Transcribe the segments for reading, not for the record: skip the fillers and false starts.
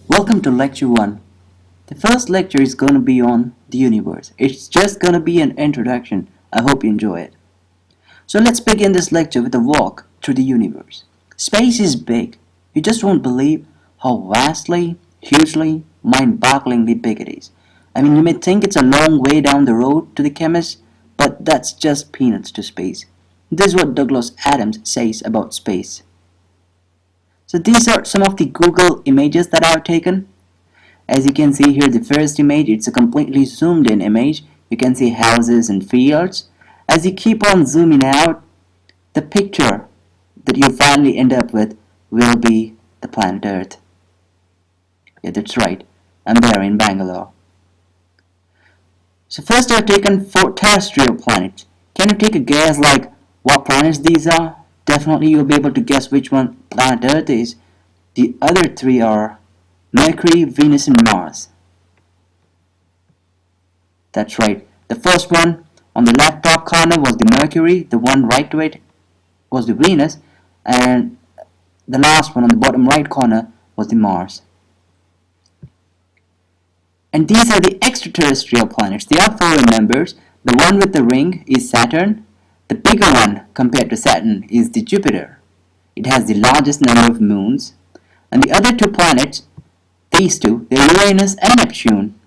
Welcome to Lecture 1. The first lecture is going to be on the universe. It's just going to be an introduction. I hope you enjoy it. So let's begin this lecture with a walk through the universe. Space is big. You just won't believe how vastly, hugely, mind-bogglingly big it is. I mean, you may think it's a long way down the road to the chemist, but that's just peanuts to space. This is what Douglas Adams says about space. So these are some of the Google images that I've taken. As you can see here, the first image, it's a completely zoomed in image. You can see houses and fields. As you keep on zooming out, the picture that you finally end up with will be the planet Earth. Yeah, that's right. I'm there in Bangalore. So first I've taken 4 terrestrial planets. Can you take a guess like what planets these are? Definitely you'll be able to guess which one planet Earth is. The other 3 are Mercury, Venus and Mars. That's right. The first one on the left top corner was the Mercury, the one right to it was the Venus, and the last one on the bottom right corner was the Mars. And these are the extraterrestrial planets. There are 4 members. The one with the ring is Saturn. The bigger one compared to Saturn is the Jupiter. It has the largest number of moons. And the other 2 planets, these 2, they're Uranus and Neptune.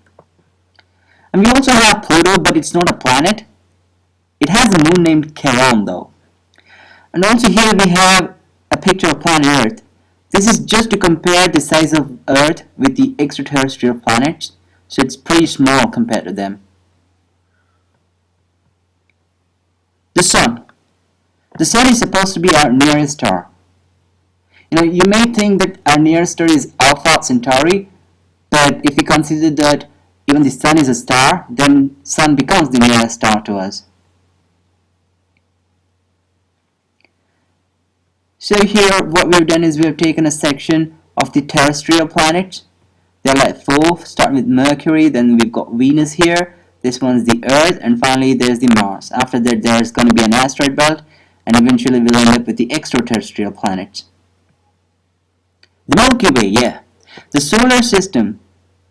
And we also have Pluto, but it's not a planet. It has a moon named Charon though. And also here we have a picture of planet Earth. This is just to compare the size of Earth with the extraterrestrial planets. So it's pretty small compared to them. The Sun. The Sun is supposed to be our nearest star. You may think that our nearest star is Alpha Centauri, but if we consider that even the Sun is a star, then Sun becomes the nearest star to us. So here what we've done is we've taken a section of the terrestrial planets. There are like 4, starting with Mercury, then we've got Venus here. This one's the Earth, and finally there's the Mars. After that there's going to be an asteroid belt, and eventually we'll end up with the extraterrestrial planets. The Milky Way, yeah. The solar system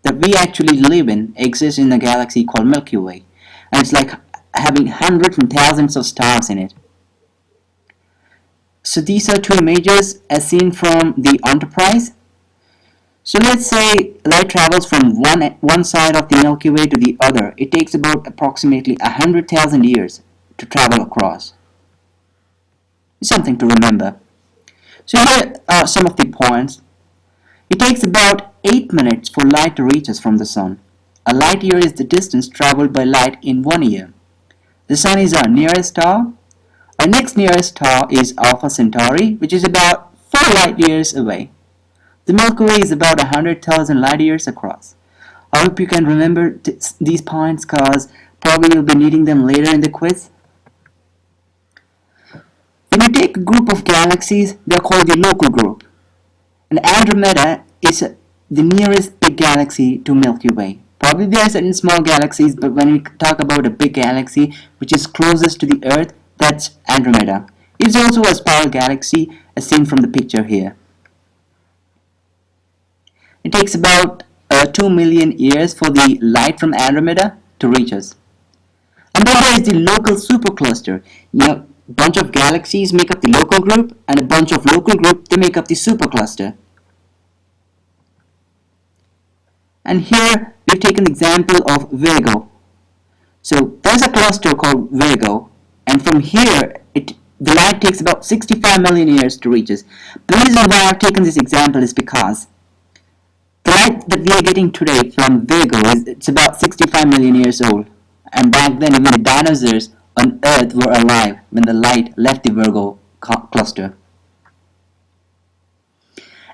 that we actually live in exists in a galaxy called Milky Way, and it's like having hundreds and thousands of stars in it. So these are 2 images as seen from the Enterprise. So let's say light travels from one side of the Milky Way to the other. It takes about approximately 100,000 years to travel across. It's something to remember. So here are some of the points. It takes about 8 minutes for light to reach us from the Sun. A light year is the distance traveled by light in 1 year. The Sun is our nearest star. Our next nearest star is Alpha Centauri, which is about 4 light years away. The Milky Way is about 100,000 light years across. I hope you can remember these points because probably you'll be needing them later in the quiz. When you take a group of galaxies, they're called the local group. And Andromeda is the nearest big galaxy to Milky Way. Probably there are certain small galaxies, but when we talk about a big galaxy which is closest to the Earth, that's Andromeda. It's also a spiral galaxy as seen from the picture here. It takes about 2 million years for the light from Andromeda to reach us. And then there is the local supercluster. A bunch of galaxies make up the local group, and a bunch of local group, they make up the supercluster. And here we've taken the example of Virgo. So there's a cluster called Virgo, and from here the light takes about 65 million years to reach us. The reason why I've taken this example is because the light that we are getting today from Virgo it's about 65 million years old, and back then even the dinosaurs on Earth were alive when the light left the Virgo cluster.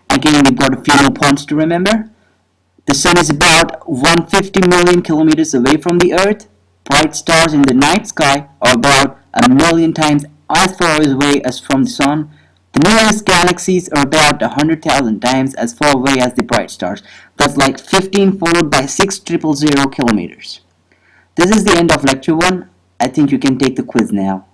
Again, we've got a few more points to remember. The Sun is about 150 million kilometers away from the Earth. Bright stars in the night sky are about 1 million times as far away as from the Sun. The nearest galaxies are about 100,000 times as far away as the bright stars. That's like 15 followed by 6,000 kilometers. This is the end of lecture 1. I think you can take the quiz now.